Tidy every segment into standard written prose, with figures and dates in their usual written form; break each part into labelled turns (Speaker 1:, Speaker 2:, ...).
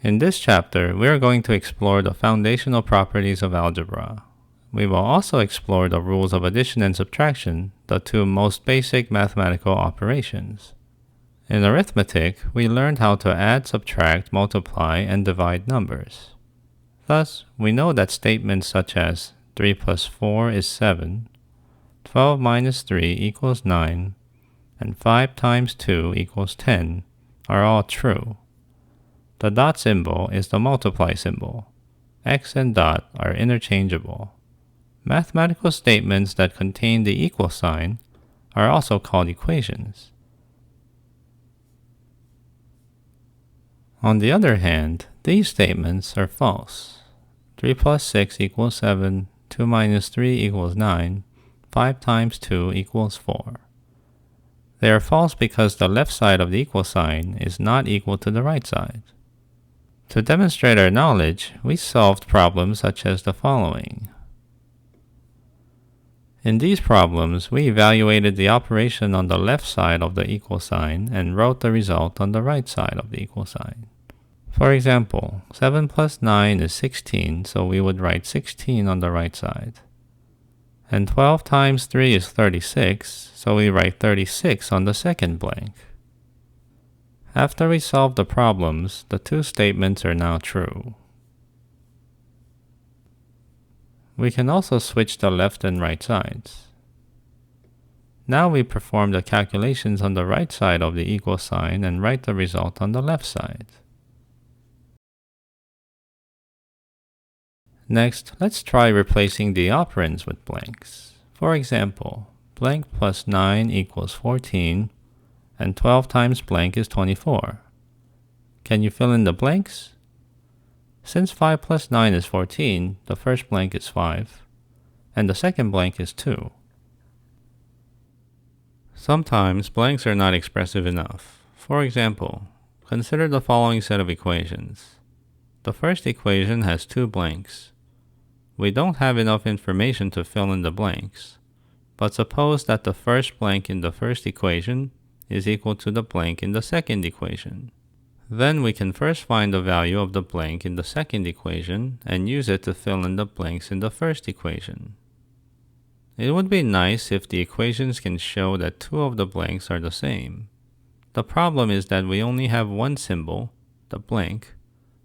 Speaker 1: In this chapter, we are going to explore the foundational properties of algebra. We will also explore the rules of addition and subtraction, the two most basic mathematical operations. In arithmetic, we learned how to add, subtract, multiply, and divide numbers. Thus, we know that statements such as 3 plus 4 is 7, 12 minus 3 equals 9, and 5 times 2 equals 10 are all true. The dot symbol is the multiply symbol. X and dot are interchangeable. Mathematical statements that contain the equal sign are also called equations. On the other hand, these statements are false. 3 plus 6 equals 7, 2 minus 3 equals 9, 5 times 2 equals 4. They are false because the left side of the equal sign is not equal to the right side. To demonstrate our knowledge, we solved problems such as the following. In these problems, we evaluated the operation on the left side of the equal sign and wrote the result on the right side of the equal sign. For example, 7 plus 9 is 16, so we would write 16 on the right side. And 12 times 3 is 36, so we write 36 on the second blank. After we solve the problems, the two statements are now true. We can also switch the left and right sides. Now we perform the calculations on the right side of the equal sign and write the result on the left side. Next, let's try replacing the operands with blanks. For example, blank plus 9 equals 14, and 12 times blank is 24. Can you fill in the blanks? Since 5 plus 9 is 14, the first blank is 5, and the second blank is 2. Sometimes blanks are not expressive enough. For example, consider the following set of equations. The first equation has 2 blanks. We don't have enough information to fill in the blanks, but suppose that the first blank in the first equation is equal to the blank in the second equation. Then we can first find the value of the blank in the second equation and use it to fill in the blanks in the first equation. It would be nice if the equations can show that 2 of the blanks are the same. The problem is that we only have one symbol, the blank,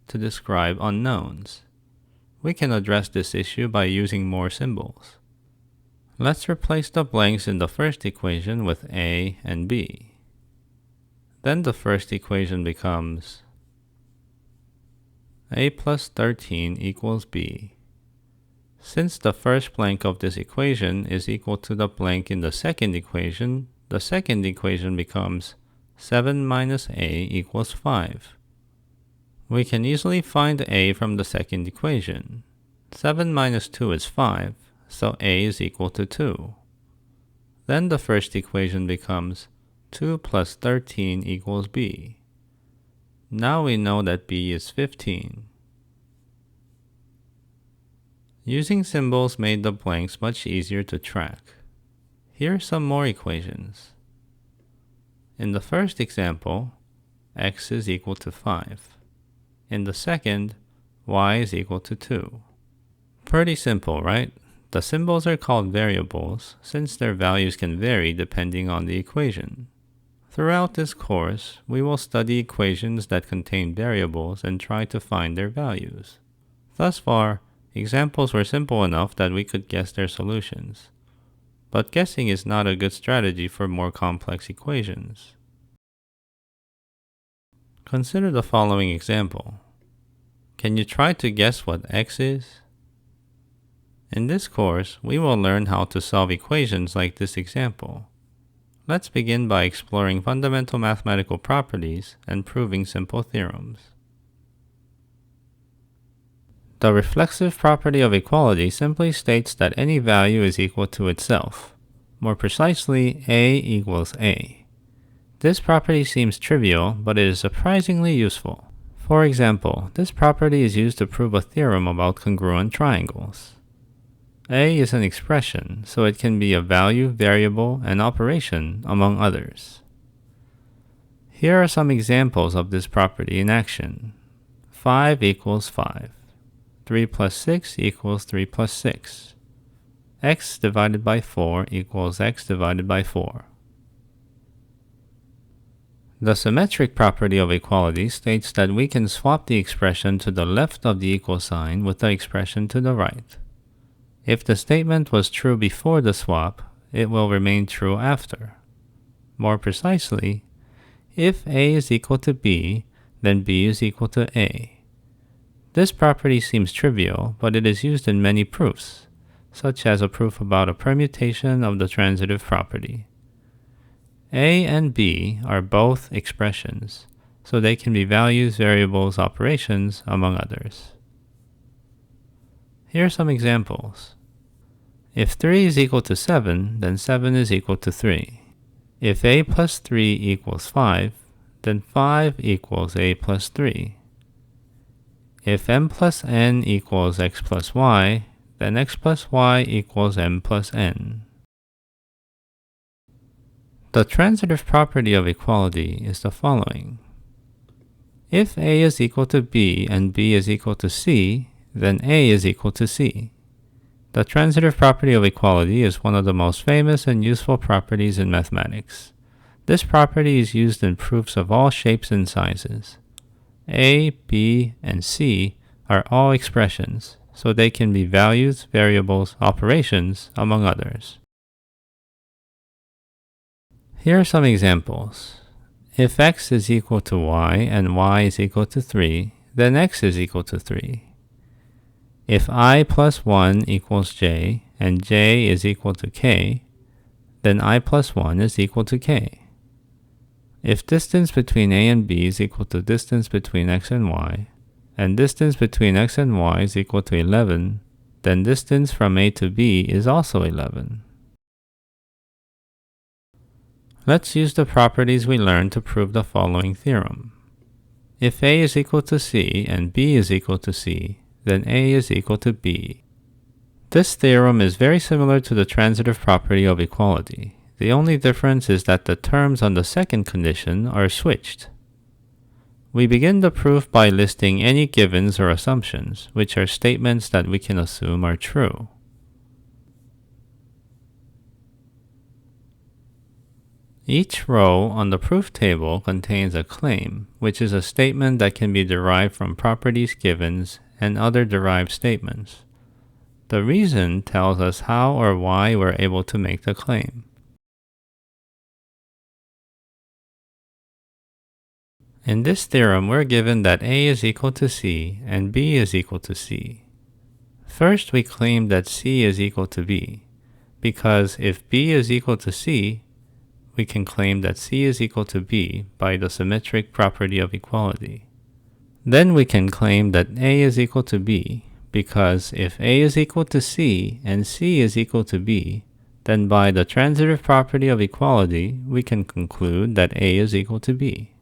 Speaker 1: to describe unknowns. We can address this issue by using more symbols. Let's replace the blanks in the first equation with A and B. Then the first equation becomes A plus 13 equals B. Since the first blank of this equation is equal to the blank in the second equation becomes 7 minus A equals 5. We can easily find A from the second equation. 7 minus 2 is 5, so A is equal to 2. Then the first equation becomes 2 plus 13 equals B. Now we know that B is 15. Using symbols made the blanks much easier to track. Here are some more equations. In the first example, x is equal to 5. In the second, y is equal to 2. Pretty simple, right? The symbols are called variables since their values can vary depending on the equation. Throughout this course, we will study equations that contain variables and try to find their values. Thus far, examples were simple enough that we could guess their solutions. But guessing is not a good strategy for more complex equations. Consider the following example. Can you try to guess what x is? In this course, we will learn how to solve equations like this example. Let's begin by exploring fundamental mathematical properties and proving simple theorems. The reflexive property of equality simply states that any value is equal to itself. More precisely, A equals A. This property seems trivial, but it is surprisingly useful. For example, this property is used to prove a theorem about congruent triangles. A is an expression, so it can be a value, variable, and operation, among others. Here are some examples of this property in action. 5 equals 5. 3 plus 6 equals 3 plus 6. X divided by 4 equals x divided by 4. The symmetric property of equality states that we can swap the expression to the left of the equal sign with the expression to the right. If the statement was true before the swap, it will remain true after. More precisely, if A is equal to B, then B is equal to A. This property seems trivial, but it is used in many proofs, such as a proof about a permutation of the transitive property. A and B are both expressions, so they can be values, variables, operations, among others. Here are some examples. If 3 is equal to 7, then 7 is equal to 3. If A plus 3 equals 5, then 5 equals A plus 3. If m plus n equals x plus y, then x plus y equals m plus n. The transitive property of equality is the following. If A is equal to B and B is equal to C, then A is equal to C. The transitive property of equality is one of the most famous and useful properties in mathematics. This property is used in proofs of all shapes and sizes. A, B, and C are all expressions, so they can be values, variables, operations, among others. Here are some examples. If x is equal to y and y is equal to 3, then x is equal to 3. If I plus 1 equals j and j is equal to k, then I plus 1 is equal to k. If distance between a and b is equal to distance between x and y, and distance between x and y is equal to 11, then distance from a to b is also 11. Let's use the properties we learned to prove the following theorem. If a is equal to c and b is equal to c, then a is equal to b. This theorem is very similar to the transitive property of equality. The only difference is that the terms on the second condition are switched. We begin the proof by listing any givens or assumptions, which are statements that we can assume are true. Each row on the proof table contains a claim, which is a statement that can be derived from properties, givens, and other derived statements. The reason tells us how or why we're able to make the claim. In this theorem, we're given that A is equal to C and B is equal to C. First, we claim that C is equal to B, because if B is equal to C, we can claim that C is equal to B by the symmetric property of equality. Then we can claim that A is equal to B, because if A is equal to C and C is equal to B, then by the transitive property of equality, we can conclude that A is equal to B.